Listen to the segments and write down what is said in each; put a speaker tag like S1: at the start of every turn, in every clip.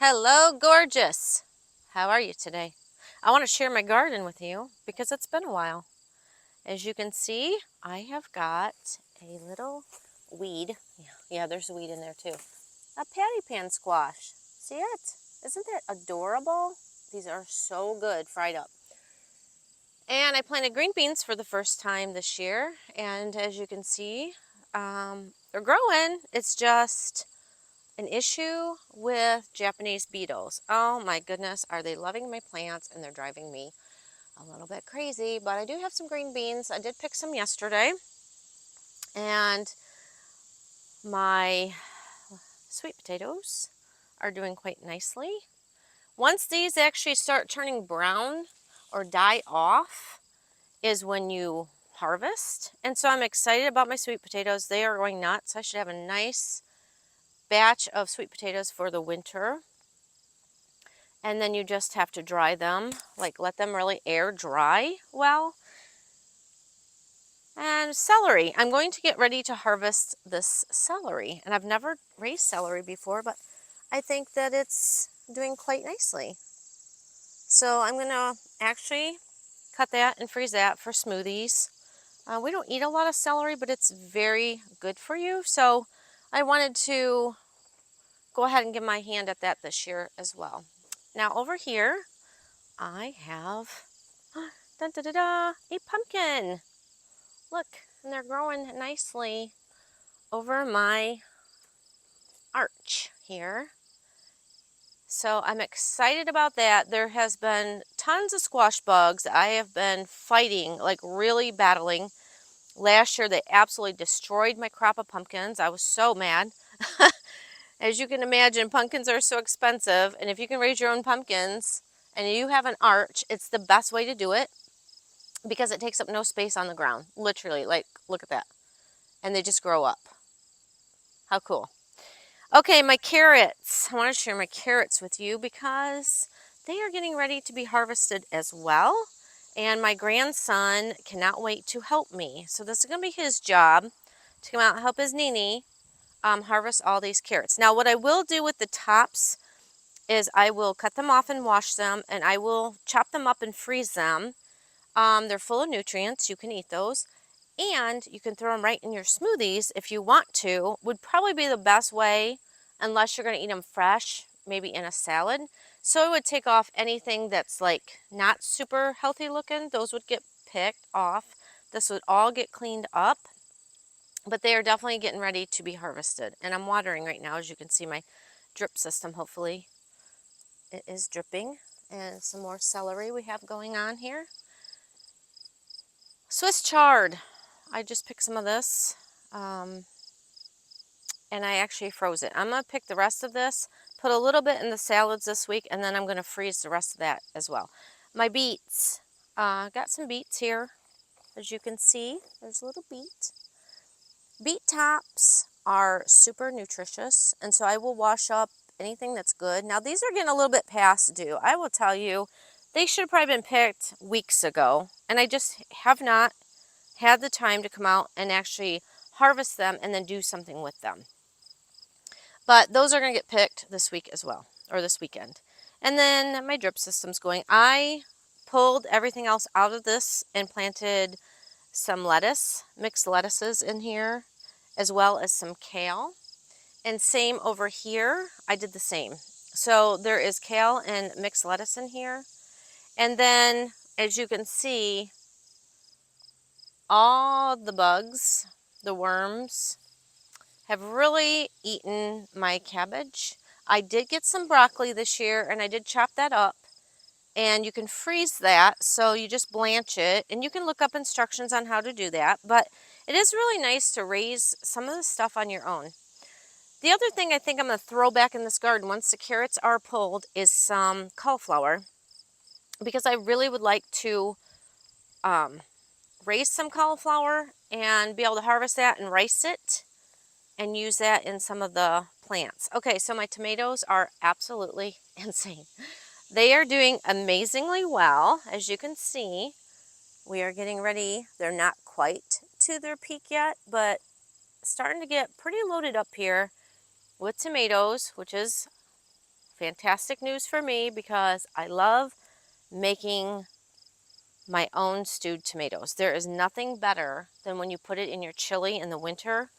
S1: Hello, gorgeous. How are you today? I want to share my garden with you because it's been a while. As you can see, I have got a little weed. Yeah, there's a weed in there too. A patty pan squash. See it? Isn't that adorable? These are so good fried up. And I planted green beans for the first time this year. And as you can see, they're growing. It's just an issue with Japanese beetles. Oh my goodness, are they loving my plants, and they're driving me a little bit crazy. But I do have some green beans. I did pick some yesterday, and my sweet potatoes are doing quite nicely. Once these actually start turning brown or die off is when you harvest. And so I'm excited about my sweet potatoes. They are going nuts. I should have a nice batch of sweet potatoes for the winter. And then you just have to dry them, like let them really air dry well. And celery. I'm going to get ready to harvest this celery. And I've never raised celery before, but I think that it's doing quite nicely. So I'm going to actually cut that and freeze that for smoothies. We don't eat a lot of celery, but it's very good for you. So I wanted to go ahead and give my hand at that this year as well. Now over here, I have dun, da, da, da, a pumpkin. Look, and they're growing nicely over my arch here. So I'm excited about that. There has been tons of squash bugs I have been fighting, like really battling. Last year they absolutely destroyed my crop of pumpkins. I was so mad. As you can imagine, pumpkins are so expensive, and if you can raise your own pumpkins and you have an arch, it's the best way to do it because it takes up no space on the ground. Literally, like, look at that. And they just grow up. How cool. Okay, my carrots. I want to share my carrots with you because they are getting ready to be harvested as well. And my grandson cannot wait to help me. So this is going to be his job to come out and help his Nini harvest all these carrots. Now, what I will do with the tops is I will cut them off and wash them, and I will chop them up and freeze them. They're full of nutrients. You can eat those. And you can throw them right in your smoothies if you want to. Would probably be the best way, unless you're going to eat them fresh, maybe in a salad. So I would take off anything that's like not super healthy looking. Those would get picked off. This would all get cleaned up. But they are definitely getting ready to be harvested. And I'm watering right now, as you can see my drip system, hopefully. It is dripping. And some more celery we have going on here. Swiss chard. I just picked some of this. And I actually froze it. I'm going to pick the rest of this, put a little bit in the salads this week, and then I'm going to freeze the rest of that as well. My beets. Got some beets here. As you can see, there's a little beet. Beet tops are super nutritious, and so I will wash up anything that's good. Now, these are getting a little bit past due. I will tell you, they should have probably been picked weeks ago, and I just have not had the time to come out and actually harvest them and then do something with them. But those are going to get picked this week as well, or this weekend. And then my drip system's going. I pulled everything else out of this and planted some lettuce, mixed lettuces in here, as well as some kale. And same over here, I did the same. So there is kale and mixed lettuce in here. And then, as you can see, all the bugs, the worms, have really eaten my cabbage. I did get some broccoli this year, and I did chop that up. And you can freeze that, so you just blanch it. And you can look up instructions on how to do that. But it is really nice to raise some of the stuff on your own. The other thing I think I'm going to throw back in this garden once the carrots are pulled is some cauliflower. Because I really would like to raise some cauliflower and be able to harvest that and rice it and use that in some of the plants. Okay, so my tomatoes are absolutely insane. They are doing amazingly well. As you can see, we are getting ready. They're not quite to their peak yet, but starting to get pretty loaded up here with tomatoes, which is fantastic news for me because I love making my own stewed tomatoes. There is nothing better than when you put it in your chili in the winter.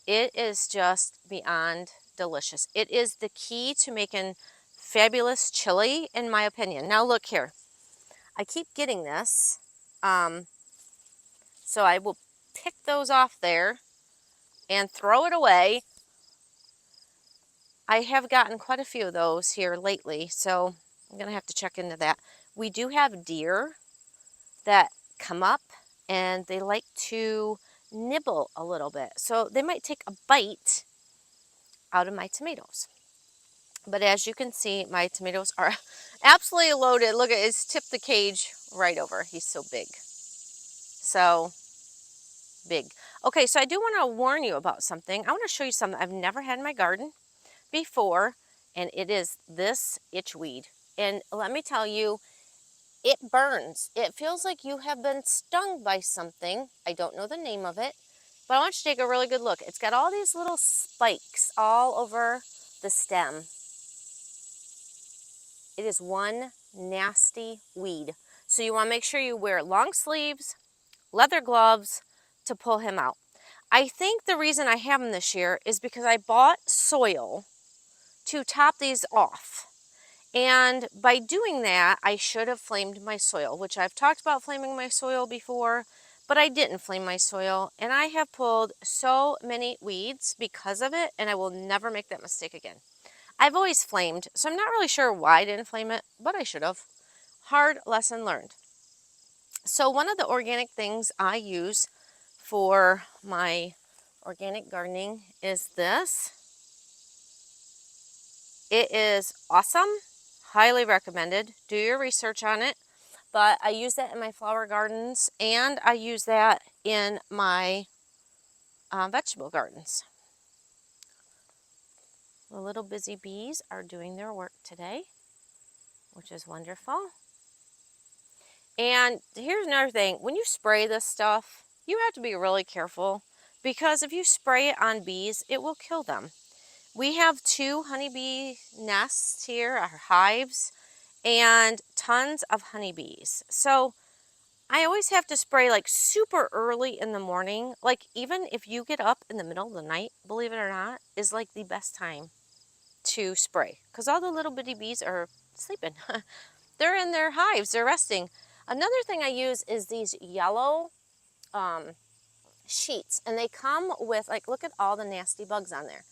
S1: It is just beyond delicious. It is the key to making fabulous chili, in my opinion. Now look here. I keep getting this. So I will pick those off there and throw it away. I have gotten quite a few of those here lately, so I'm going to have to check into that. We do have deer that come up and they like to nibble a little bit. So they might take a bite out of my tomatoes. But as you can see, my tomatoes are absolutely loaded. Look at it, it's tipped the cage right over. He's so big. So big. Okay, so I do want to warn you about something. I want to show you something I've never had in my garden before, and it is this itchweed. And let me tell you, it burns. It feels like you have been stung by something. I don't know the name of it, but I want you to take a really good look. It's got all these little spikes all over the stem. It is one nasty weed. So you want to make sure you wear long sleeves, leather gloves to pull him out. I think the reason I have him this year is because I bought soil to top these off. And by doing that, I should have flamed my soil, which I've talked about flaming my soil before, but I didn't flame my soil. And I have pulled so many weeds because of it, and I will never make that mistake again. I've always flamed, so I'm not really sure why I didn't flame it, but I should have. Hard lesson learned. So one of the organic things I use for my organic gardening is this. It is awesome, highly recommended. Do your research on it. But I use that in my flower gardens, and I use that in my vegetable gardens. The little busy bees are doing their work today, which is wonderful. And here's another thing. When you spray this stuff, you have to be really careful, because if you spray it on bees, it will kill them. We have 2 honeybee nests here, our hives, and tons of honeybees. So I always have to spray like super early in the morning. Like even if you get up in the middle of the night, believe it or not, is like the best time to spray, because all the little bitty bees are sleeping. They're in their hives, they're resting. Another thing I use is these yellow sheets, and they come with, like, look at all the nasty bugs on there.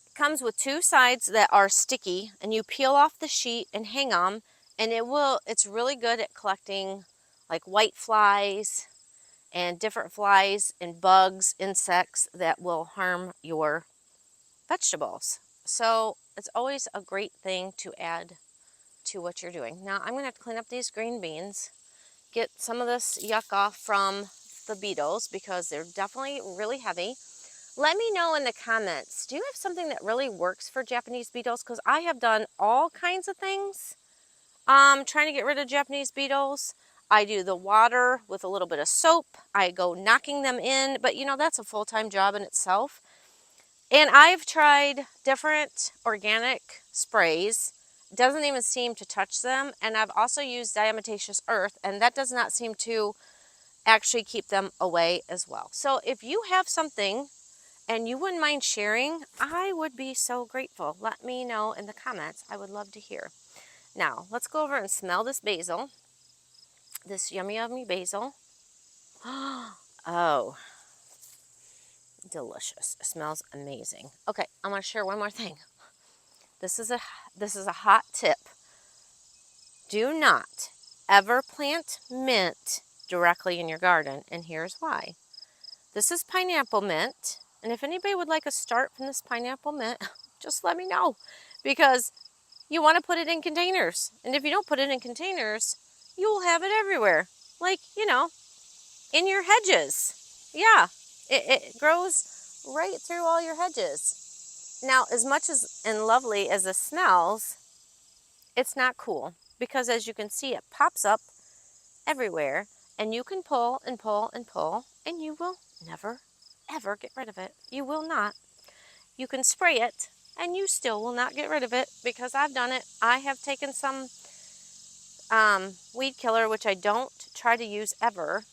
S1: It comes with 2 sides that are sticky, and you peel off the sheet and hang them, and it's really good at collecting like white flies and different flies and bugs, insects that will harm your vegetables. So it's always a great thing to add to what you're doing. Now I'm going to have to clean up these green beans, get some of this yuck off from the beetles because they're definitely really heavy. Let me know in the comments, do you have something that really works for Japanese beetles? Because I have done all kinds of things trying to get rid of Japanese beetles. I do the water with a little bit of soap. I go knocking them in, but you know, that's a full-time job in itself. And I've tried different organic sprays. It doesn't even seem to touch them. And I've also used diatomaceous earth, and that does not seem to actually keep them away as well. So if you have something and you wouldn't mind sharing, I would be so grateful. Let me know in the comments. I would love to hear. Now, let's go over and smell this basil. This yummy, yummy basil. Oh, delicious. It smells amazing. Okay, I'm going to share one more thing. This is a hot tip. Do not ever plant mint directly in your garden, and here's why. This is pineapple mint, and if anybody would like a start from this pineapple mint, just let me know, because you want to put it in containers. And if you don't put it in containers, you will have it everywhere. Like, you know, in your hedges. Yeah, it grows right through all your hedges. Now, as much as and lovely as this smells, it's not cool, because as you can see, it pops up everywhere, and you can pull and pull and pull, and you will never, ever get rid of it. You will not. You can spray it, and you still will not get rid of it because I've done it. I have taken some weed killer, which I don't try to use ever,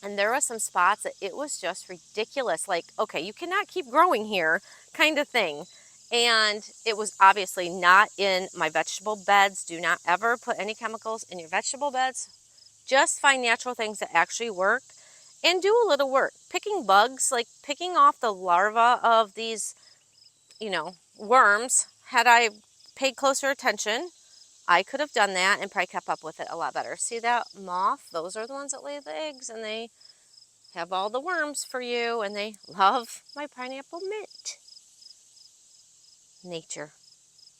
S1: and there were some spots that it was just ridiculous. Like, okay, you cannot keep growing here kind of thing. And it was obviously not in my vegetable beds. Do not ever put any chemicals in your vegetable beds. Just find natural things that actually work and do a little work. Picking bugs, like picking off the larva of these, worms. Had I paid closer attention, I could have done that and probably kept up with it a lot better. See that moth? Those are the ones that lay the eggs, and they have all the worms for you, and they love my pineapple mint. Nature.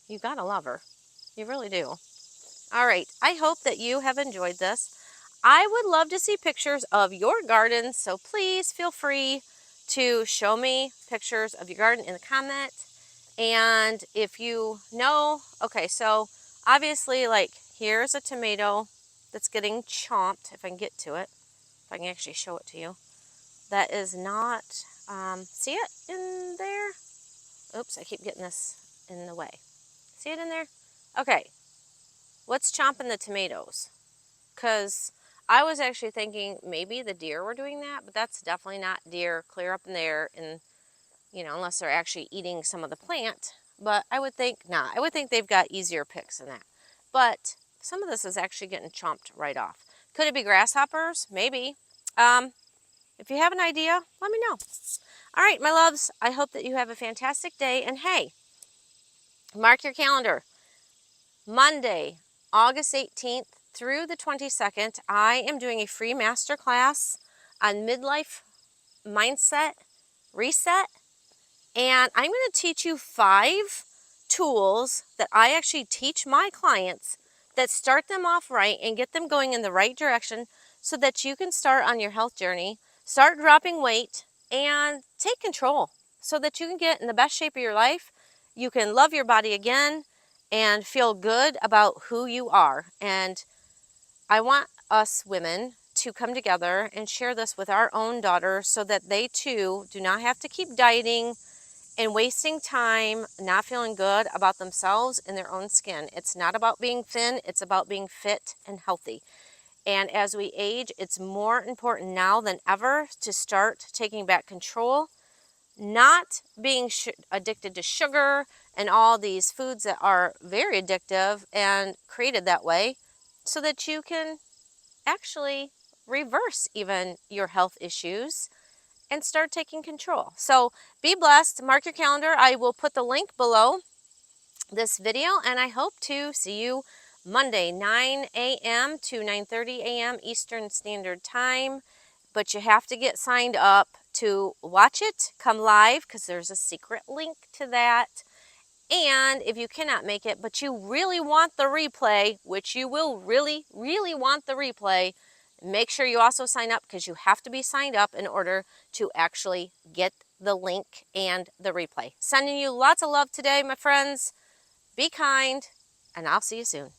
S1: You gotta love her. You really do. All right, I hope that you have enjoyed this. I would love to see pictures of your garden, so please feel free to show me pictures of your garden in the comment. And if you know, okay, so obviously, like, here's a tomato that's getting chomped, if I can get to it, if I can actually show it to you. That is not, see it in there? Oops, I keep getting this in the way. See it in there? Okay, what's chomping the tomatoes? Because I was actually thinking maybe the deer were doing that, but that's definitely not deer clear up in there, and unless they're actually eating some of the plant. But I would think not. I would think they've got easier picks than that. But some of this is actually getting chomped right off. Could it be grasshoppers? Maybe. If you have an idea, let me know. All right, my loves, I hope that you have a fantastic day. And hey, mark your calendar. Monday, August 18th through the 22nd, I am doing a free masterclass on midlife mindset reset. And I'm going to teach you 5 tools that I actually teach my clients that start them off right and get them going in the right direction so that you can start on your health journey, start dropping weight, and take control so that you can get in the best shape of your life. You can love your body again and feel good about who you are. And I want us women to come together and share this with our own daughters so that they too do not have to keep dieting and wasting time not feeling good about themselves and their own skin. It's not about being thin, it's about being fit and healthy. And as we age, it's more important now than ever to start taking back control, not being addicted to sugar and all these foods that are very addictive and created that way, so that you can actually reverse even your health issues and start taking control. So be blessed. Mark your calendar. I will put the link below this video, and I hope to see you Monday, 9 a.m. to 9:30 a.m. Eastern Standard Time. But you have to get signed up to watch it come live, because there's a secret link to that. And if you cannot make it, but you really want the replay, which you will really, really want the replay, make sure you also sign up, because you have to be signed up in order to actually get the link and the replay. Sending you lots of love today, my friends. Be kind, and I'll see you soon.